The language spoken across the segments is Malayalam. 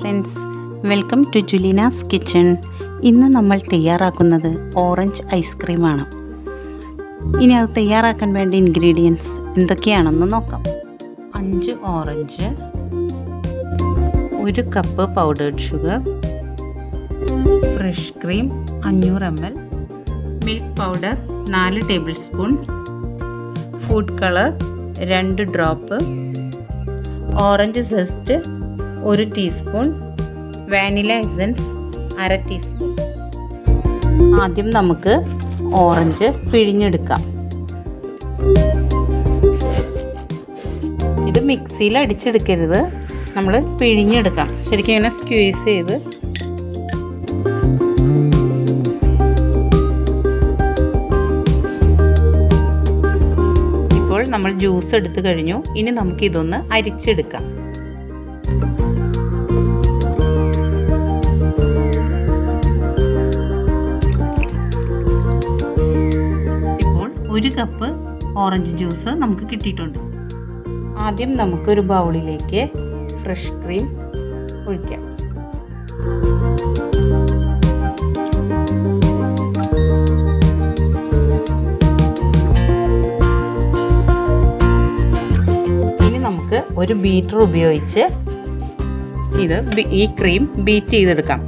Friends, welcome to Julina's kitchen. ഇന്ന് നമ്മൾ തയ്യാറാക്കുന്നത് ഓറഞ്ച് ഐസ്ക്രീമാണ്. ഇനി അത് തയ്യാറാക്കാൻ വേണ്ട ഇൻഗ്രീഡിയൻസ് എന്തൊക്കെയാണെന്ന് നോക്കാം. 5 orange, 1 cup powdered sugar, fresh cream 500 ml, milk powder 4 table spoon, food colour 2 drop, orange zest 1 teaspoon, vanilla essence 1/2 teaspoon. ആദ്യം നമുക്ക് ഓറഞ്ച് പിഴിഞ്ഞെടുക്കാം. ഇത് മിക്സിയിൽ അടിച്ചെടുക്കരുത്, നമ്മൾ പിഴിഞ്ഞെടുക്കാം. ശരിക്കും ഇങ്ങനെ സ്ക്വീസ് ചെയ്ത് ഇപ്പോൾ നമ്മൾ ജ്യൂസ് എടുത്തു കഴിഞ്ഞു. ഇനി നമുക്കിതൊന്ന് അരിച്ചെടുക്കാം. ഇപ്പോൾ 1 കപ്പ് ഓറഞ്ച് ജ്യൂസ് നമുക്ക് കിട്ടിയിട്ടുണ്ട്. ആദ്യം നമുക്കൊരു ബൗളിലേക്ക് ഫ്രഷ് ക്രീം ഒഴിക്കാം. ഇനി നമുക്ക് ഒരു ബീറ്റർ ഉപയോഗിച്ച് ഈ ക്രീം ബീറ്റ് ചെയ്തെടുക്കാം.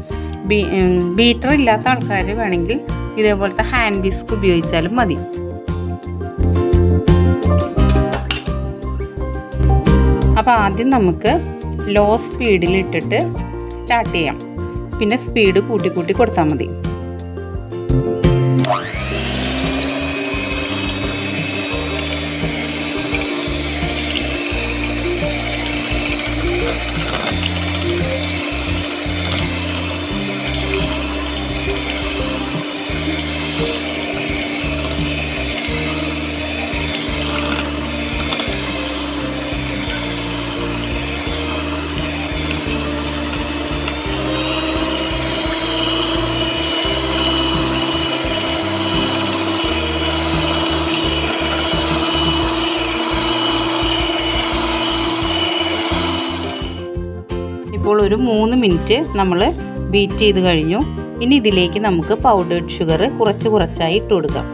ബീറ്റർ ഇല്ലാത്ത ആൾക്കാർ വേണമെങ്കിൽ ഇതേപോലത്തെ ഹാൻഡ് വിസ്ക് ഉപയോഗിച്ചാലും മതി. അപ്പോൾ ആദ്യം നമുക്ക് ലോ സ്പീഡിൽ ഇട്ടിട്ട് സ്റ്റാർട്ട് ചെയ്യാം. പിന്നെ സ്പീഡ് കൂട്ടി കൂട്ടി കൊടുത്താൽ മതി. ഇപ്പോൾ ഒരു 3 മിനിറ്റ് നമ്മൾ ബീറ്റ് ചെയ്ത് കഴിഞ്ഞു. ഇനി ഇതിലേക്ക് നമുക്ക് പൗഡേർഡ് ഷുഗർ കുറച്ചായി ഇട്ട് കൊടുക്കാം.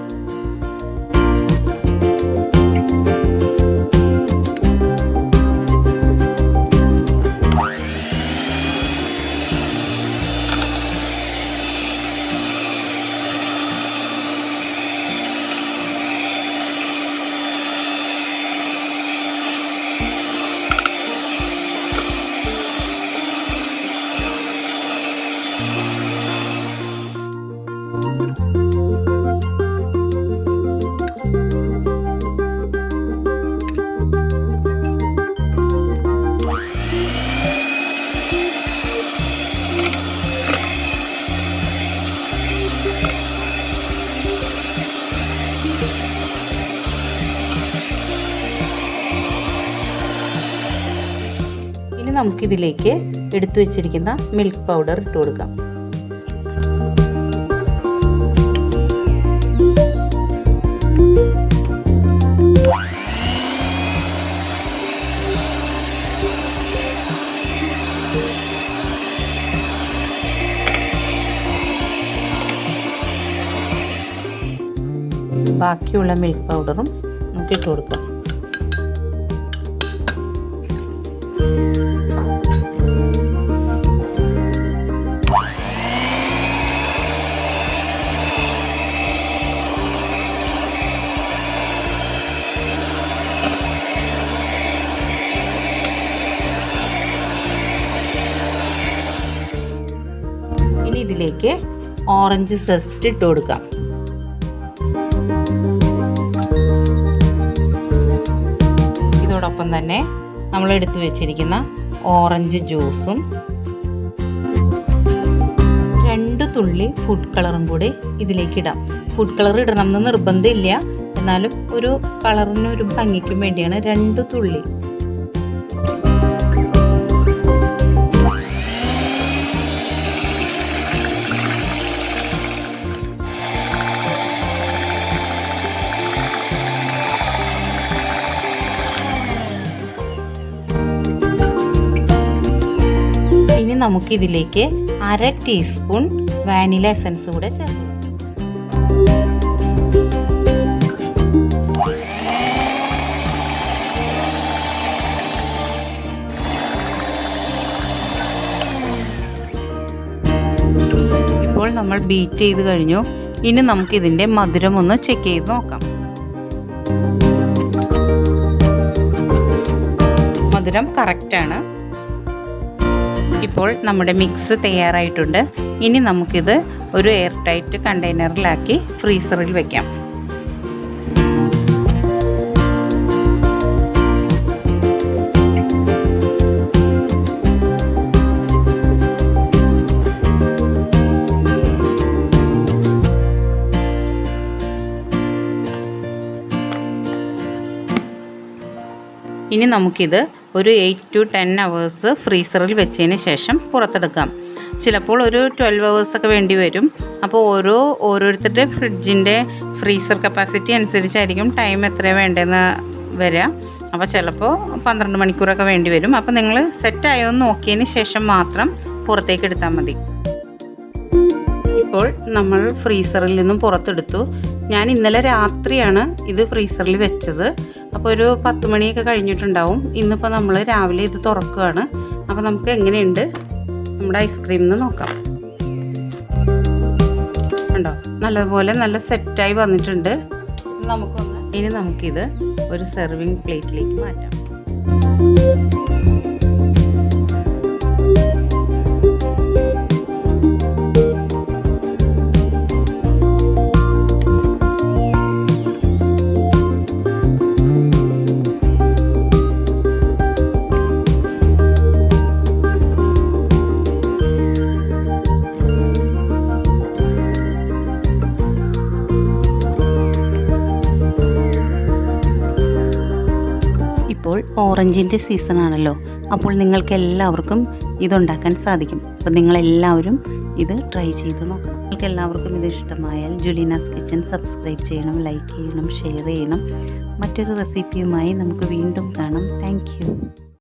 ഇനി നമുക്കിതിലേക്ക് എടുത്തു വെച്ചിരിക്കുന്ന മിൽക്ക് പൗഡർ ഇട്ട് കൊടുക്കാം. ബാക്കിയുള്ള മിൽക്ക് പൗഡറും നമുക്ക് ഇട്ട് കൊടുക്കാം. ഇനി ഇതിലേക്ക് ഓറഞ്ച് സെസ്റ്റ് ഇട്ട് കൊടുക്കാം. ഇതോടൊപ്പം തന്നെ നമ്മൾ എടുത്തു വെച്ചിരിക്കുന്ന ഓറഞ്ച് ജ്യൂസും 2 തുള്ളി ഫുഡ് കളറും കൂടി ഇതിലേക്ക് ഇടാം. ഫുഡ് കളർ ഇടണം എന്ന് നിർബന്ധമില്ല, എന്നാലും ഒരു കളറിന് ഒരു ഭംഗിക്കും വേണ്ടിയാണ് 2 തുള്ളി. നമുക്കിതിലേക്ക് 1/2 ടീസ്പൂൺ വാനില എസൻസ് കൂടെ ചേർക്കാം. ഇപ്പോൾ നമ്മൾ ബീറ്റ് ചെയ്ത് കഴിഞ്ഞു. ഇനി നമുക്കിതിൻ്റെ മധുരം ഒന്ന് ചെക്ക് ചെയ്ത് നോക്കാം. മധുരം കറക്റ്റാണ്. ഇപ്പോൾ നമ്മുടെ മിക്സ് തയ്യാറായിട്ടുണ്ട്. ഇനി നമുക്കിത് ഒരു എയർ ടൈറ്റ് കണ്ടെയ്നറിലാക്കി ഫ്രീസറിൽ വെക്കാം. ഇനി നമുക്കിത് ഒരു 8 to 10 hours ഫ്രീസറിൽ വെച്ചതിന് ശേഷം പുറത്തെടുക്കാം. ചിലപ്പോൾ ഒരു 12 hours ഒക്കെ വേണ്ടി വരും. അപ്പോൾ ഓരോരുത്തരുടെ ഫ്രിഡ്ജിൻ്റെ ഫ്രീസർ കപ്പാസിറ്റി അനുസരിച്ചായിരിക്കും ടൈം എത്ര വേണ്ടതെന്ന് വരിക. അപ്പോൾ ചിലപ്പോൾ 12 മണിക്കൂറൊക്കെ വേണ്ടി വരും. അപ്പോൾ നിങ്ങൾ സെറ്റായോ എന്ന് നോക്കിയതിന് ശേഷം മാത്രം പുറത്തേക്ക് എടുത്താൽ മതി. ഇപ്പോൾ നമ്മൾ ഫ്രീസറിൽ നിന്നും പുറത്തെടുത്തു. ഞാൻ ഇന്നലെ രാത്രിയാണ് ഇത് ഫ്രീസറിൽ വെച്ചത്. അപ്പോൾ ഒരു 10 മണിയൊക്കെ കഴിഞ്ഞിട്ടുണ്ടാവും. ഇന്നിപ്പോൾ നമ്മൾ രാവിലെ ഇത് തുറക്കുകയാണ്. അപ്പോൾ നമുക്ക് എങ്ങനെയുണ്ട് നമ്മുടെ ഐസ്ക്രീം എന്ന് നോക്കാം. ഉണ്ടോ, നല്ലപോലെ നല്ല സെറ്റായി വന്നിട്ടുണ്ട്. ഇനി നമുക്കിത് ഒരു സെർവിങ് പ്ലേറ്റിലേക്ക് മാറ്റാം. ഇപ്പോൾ ഓറഞ്ചിൻ്റെ സീസണാണല്ലോ. അപ്പോൾ നിങ്ങൾക്ക് എല്ലാവർക്കും ഇതുണ്ടാക്കാൻ സാധിക്കും. അപ്പോൾ നിങ്ങളെല്ലാവരും ഇത് ട്രൈ ചെയ്ത് നോക്കണം. നിങ്ങൾക്ക് എല്ലാവർക്കും ഇത് ഇഷ്ടമായാൽ ജുലീനാസ് കിച്ചൺ സബ്സ്ക്രൈബ് ചെയ്യണം, ലൈക്ക് ചെയ്യണം, ഷെയർ ചെയ്യണം. മറ്റൊരു റെസിപ്പിയുമായി നമുക്ക് വീണ്ടും കാണാം. Thank you.